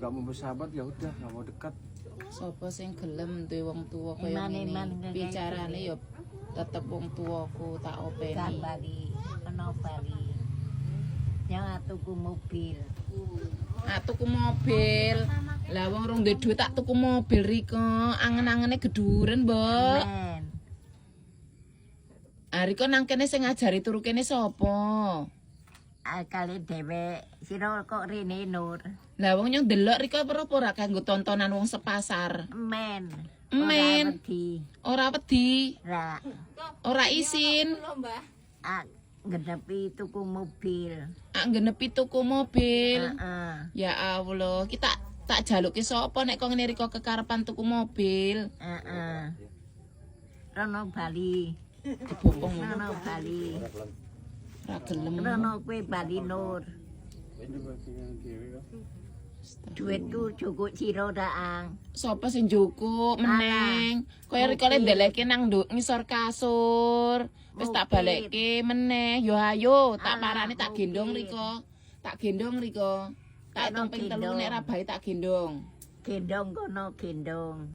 Gak mau bersahabat ya udah, gak mau dekat. Sopo sing gelem duwe wong tuwa kaya ngene. Bicarane yo tetep wong tuaku tak openi. Bali, ana Bali. Yang tuku mobil. Tuku mobil. Lah wong rong duwe duit tak tuku mobil riko. Angen-angene geduren, Mbok. Men. Riko nang kene sing ngajari turu kene sapa? Kali dhewe sira kok rene Nur. Lah wong nyong delok riko apa ora kanggo tontonan wong sepasar. Men. Men. Ora wedi. Ra. Ora isin. Genepi tuku mobil. Genepi tuku mobil. Heeh. Ya Allah, kita tak jaluki sapa nek kok ngene riko kekarepan tuku mobil. Heeh. Rono Bali. Dibopong Rono Bali. ora gelem. Rono kowe Bali Nur. Duitku cukup sira daang. Sapa sing njukuk meneng? Kaya riko le ndeleke nang ngisor kasur. Wis tak balekke meneh. Yo ayo, tak parani tak gendong riko. Tak gendong riko. Tak hitung ping 3 nek ra bae tak gendong. Gendong kono gendong.